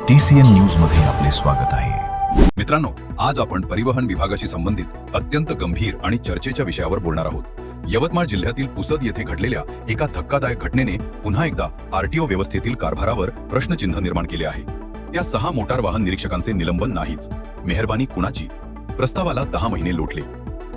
TCN news मध्ये आपले स्वागत आहे। मित्रांनो, आज आपण परिवहन विभागाशी संबंधित अत्यंत गंभीर आणि चर्चेच्या विषयावर बोलणार आहोत। यवतमाळ जिल्ह्यातील पुसद येथे घडलेल्या एका धक्कादायक घटनेने पुन्हा एकदा आरटीओ व्यवस्थेतील कारभारावर प्रश्नचिन्ह निर्माण केले आहे। त्या 6 मोटार वाहन निरीक्षकांचे निलंबन नाहीच, मेहरबानी कुणाची? प्रस्तावाला 10 महिने लोटले।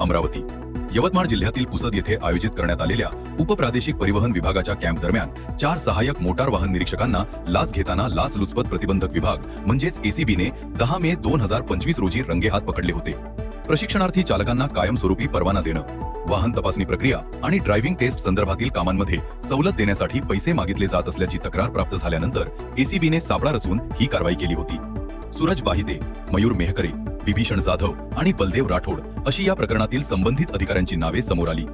अमरावती यवतमाळ जिल्ह्यातील पुसद येथे आयोजित करण्यात आलेल्या उपप्रादेशिक परिवहन विभागाच्या कॅम्प दरम्यान 4 सहाय्यक मोटार वाहन निरीक्षकांना लाच घेताना लाचलुचपत प्रतिबंधक विभाग म्हणजेच ACBने 10 मे 2025 रोजी रंगेहात पकडले होते। प्रशिक्षणार्थी चालकांना कायमस्वरूपी परवाना देणं, वाहन तपासणी प्रक्रिया आणि ड्रायव्हिंग टेस्ट संदर्भातील कामांमध्ये सवलत देण्यासाठी पैसे मागितले जात असल्याची तक्रार प्राप्त झाल्यानंतर ACBने सापळा रचून ही कारवाई केली होती। सूरज बाहिते, मयूर मेहकरे, विभीषण जाधव आणि बलदेव राठोड अशी या प्रकरणातील संबंधित अधिकाऱ्यांची नावे समोर आली।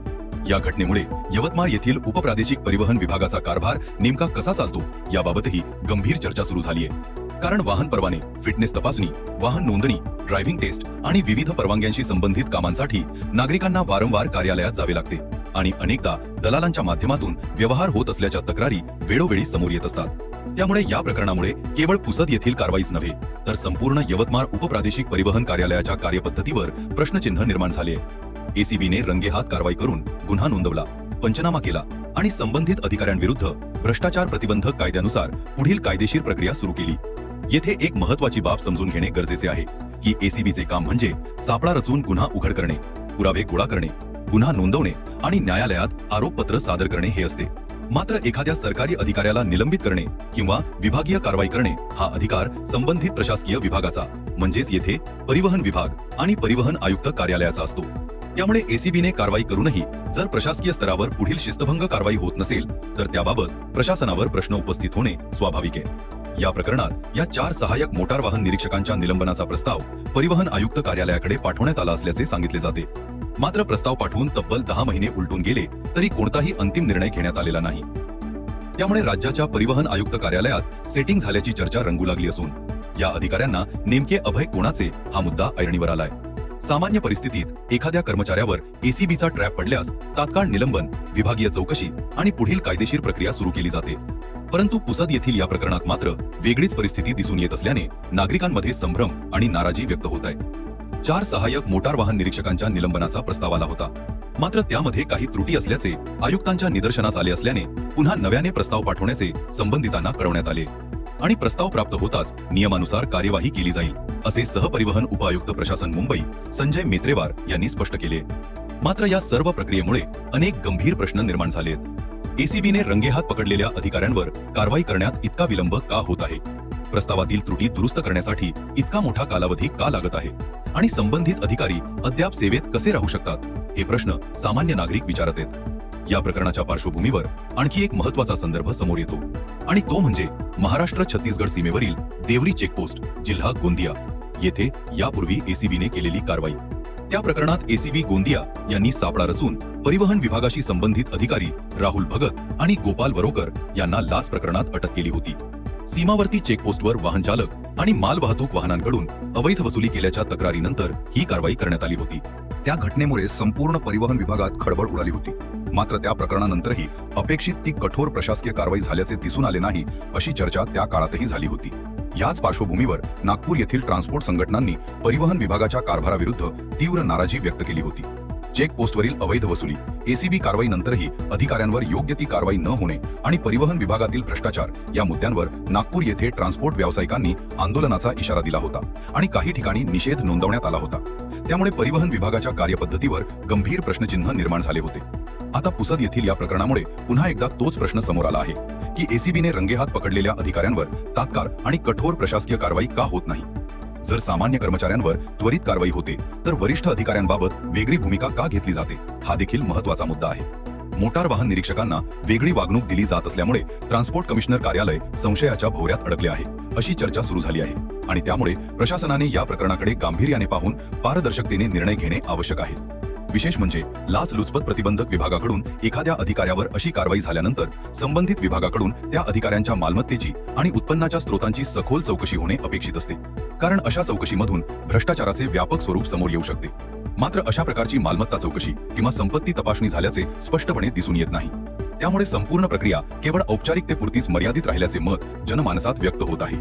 या घटनेमुळे यवतमाळ येथील उपप्रादेशिक परिवहन विभागाचा कारभार नेमका कसा चालतो याबाबतही गंभीर चर्चा सुरू झाली आहे। कारण वाहन परवाने, फिटनेस तपासणी, वाहन नोंदणी, ड्रायव्हिंग टेस्ट आणि विविध परवानग्यांशी संबंधित कामांसाठी नागरिकांना वारंवार कार्यालयात जावे लागते आणि अनेकदा दलालांच्या माध्यमातून व्यवहार होत असल्याच्या तक्रारी वेळोवेळी समोर येत असतात। त्यामुळे या प्रकरणामुळे केवळ पुसद येथील कारवाईच नव्हे तर संपूर्ण यवतमाळ उपप्रादेशिक परिवहन कार्यालयाच्या कार्यपद्धतीवर प्रश्नचिन्ह निर्माण झाले। ACBने रंगेहात कारवाई करून गुन्हा नोंदवला, पंचनामा केला आणि संबंधित अधिकाऱ्यांविरुद्ध भ्रष्टाचार प्रतिबंधक कायद्यानुसार पुढील कायदेशीर प्रक्रिया सुरू केली। येथे एक महत्त्वाची बाब समजून घेणे गरजेचे आहे की ACBचे काम म्हणजे सापळा रचून गुन्हा उघड करणे, पुरावे गोळा करणे, गुन्हा नोंदवणे आणि न्यायालयात आरोपपत्र सादर करणे हे असते। मात्र एखाद्या सरकारी अधिकाऱ्याला निलंबित करणे किंवा विभागीय कारवाई करणे हा अधिकार संबंधित प्रशासकीय विभागाचा म्हणजेच येथे परिवहन विभाग आणि परिवहन आयुक्त कार्यालयाचा असतो। त्यामुळे ACBने कारवाई करूनही जर प्रशासकीय स्तरावर पुढील शिस्तभंग कारवाई होत नसेल तर त्याबाबत प्रशासनावर प्रश्न उपस्थित होणे स्वाभाविक आहे। या प्रकरणात या 4 सहाय्यक मोटार वाहन निरीक्षकांच्या निलंबनाचा प्रस्ताव परिवहन आयुक्त कार्यालयाकडे पाठवण्यात आला असल्याचे सांगितले जाते। मात्र प्रस्ताव पाठवून तब्बल 10 महिने उलटून गेले तरी कोणताही अंतिम निर्णय घेण्यात आलेला नाही। त्यामुळे राज्याच्या परिवहन आयुक्त कार्यालयात सेटिंग झाल्याची चर्चा रंगू लागली असून या अधिकाऱ्यांना नेमके अभय कोणाचे हा मुद्दा ऐरणीवर आलाय। सामान्य परिस्थितीत एखाद्या कर्मचाऱ्यावर ACBचा ट्रॅप पडल्यास तात्काळ निलंबन, विभागीय चौकशी आणि पुढील कायदेशीर प्रक्रिया सुरू केली जाते। परंतु पुसद येथील या प्रकरणात मात्र वेगळीच परिस्थिती दिसून येत असल्याने नागरिकांमध्ये संभ्रम आणि नाराजी व्यक्त होत आहे। 4 सहाय्यक मोटार वाहन निरीक्षकांच्या निलंबनाचा प्रस्ताव आला होता, मात्र त्यामध्ये काही त्रुटी असल्याचे आयुक्तांच्या निदर्शनास आले असल्याने पुन्हा नव्याने प्रस्ताव पाठवण्याचे संबंधितांना कळवण्यात आले आणि प्रस्ताव प्राप्त होताच नियमानुसार कार्यवाही केली जाईल असे सहपरिवहन उपायुक्त प्रशासन मुंबई संजय मेत्रेवार यांनी स्पष्ट केले। मात्र या सर्व प्रक्रियेमुळे अनेक गंभीर प्रश्न निर्माण झालेत। ACBने रंगेहात पकडलेल्या अधिकाऱ्यांवर कारवाई करण्यात इतका विलंब का होत आहे? प्रस्तावातील त्रुटी दुरुस्त करण्यासाठी इतका मोठा कालावधी का लागत आहे आणि संबंधित अधिकारी अद्याप सेवेत कसे राहू शकतात हे प्रश्न सामान्य नागरिक विचारत आहेत। या प्रकरणाच्या पार्श्वभूमीवर आणखी एक महत्त्वाचा संदर्भ समोर येतो आणि तो म्हणजे महाराष्ट्र छत्तीसगड सीमेवरील देवरी चेकपोस्ट, जिल्हा गोंदिया येथे यापूर्वी ACBने केलेली कारवाई। त्या प्रकरणात ACB गोंदिया यांनी सापळा रचून परिवहन विभागाशी संबंधित अधिकारी राहुल भगत आणि गोपाल वरोकर यांना लाच प्रकरणात अटक केली होती। सीमावर्ती चेकपोस्टवर वाहन चालक आणि मालवाहतूक वाहनांकडून अवैध वसुली केल्याच्या तक्रारीनंतर ही कारवाई करण्यात आली होती। त्या घटनेमुळे संपूर्ण परिवहन विभागात खळबळ उडाली होती। मात्र त्या प्रकरणानंतरही अपेक्षित ती कठोर प्रशासकीय कारवाई झाल्याचे दिसून आले नाही अशी चर्चा त्या काळातही झाली होती। याच पार्श्वभूमीवर नागपूर येथील ट्रान्सपोर्ट संघटनांनी परिवहन विभागाच्या कारभाराविरुद्ध तीव्र नाराजी व्यक्त केली होती। चेकपोस्टवरील अवैध वसुली, ACB कारवाईनंतरही अधिकाऱ्यांवर योग्य ती कारवाई न होणे आणि परिवहन विभागातील भ्रष्टाचार या मुद्द्यांवर नागपूर येथे ट्रान्सपोर्ट व्यावसायिकांनी आंदोलनाचा इशारा दिला होता आणि काही ठिकाणी निषेध नोंदवण्यात आला होता। त्यामुळे परिवहन विभागाच्या कार्यपद्धतीवर गंभीर प्रश्नचिन्ह निर्माण झाले होते। आता पुसद येथील या प्रकरणामुळे पुन्हा एकदा तोच प्रश्न समोर आला आहे की ACBने रंगेहात पकडलेल्या अधिकाऱ्यांवर तात्काळ आणि कठोर प्रशासकीय कारवाई का होत नाही? जर सामान्य कर्मचाऱ्यांवर त्वरित कारवाई होते तर वरिष्ठ अधिकाऱ्यांबाबत वेगळी भूमिका का घेतली जाते हा देखील महत्त्वाचा मुद्दा आहे। मोटार वाहन निरीक्षकांना वेगळी वागणूक दिली जात असल्यामुळे ट्रान्सपोर्ट कमिशनर कार्यालय संशयाच्या भोवऱ्यात अडकले आहे अशी चर्चा सुरू झाली आहे आणि त्यामुळे प्रशासनाने या प्रकरणाकडे गांभीर्याने पाहून पारदर्शकतेने निर्णय घेणे आवश्यक आहे। विशेष म्हणजे लाचलुचपत प्रतिबंधक विभागाकडून एखाद्या अधिकाऱ्यावर अशी कारवाई झाल्यानंतर संबंधित विभागाकडून त्या अधिकाऱ्यांच्या मालमत्तेची आणि उत्पन्नाच्या स्रोतांची सखोल चौकशी होणे अपेक्षित असते, कारण अशा चौकशीमधून भ्रष्टाचाराचे व्यापक स्वरूप समोर येऊ शकते। मात्र अशा प्रकारची मालमत्ता चौकशी किंवा संपत्ती तपासणी झाल्याचे स्पष्टपणे दिसून येत नाही। त्यामुळे संपूर्ण प्रक्रिया केवळ औपचारिकतेपुरतीच मर्यादित राहिल्याचे मत जनमानसात व्यक्त होत आहे।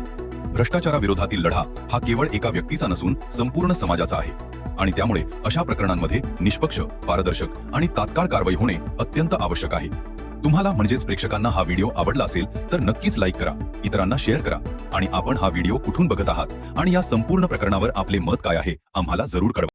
भ्रष्टाचाराविरोधातील लढा हा केवळ एका व्यक्तीचा नसून संपूर्ण समाजाचा आहे आणि त्यामुळे अशा प्रकरणांमध्ये निष्पक्ष, पारदर्शक आणि तात्काळ कारवाई होणे अत्यंत आवश्यक आहे. तुम्हाला म्हणजेच प्रेक्षकांना हा व्हिडिओ आवडला असेल तर नक्कीच लाईक करा, इतरांना शेअर करा आणि आपण हा व्हिडिओ कुठून बघत आहात आणि या संपूर्ण प्रकरणावर आपले मत काय आहे आम्हाला जरूर कळवा.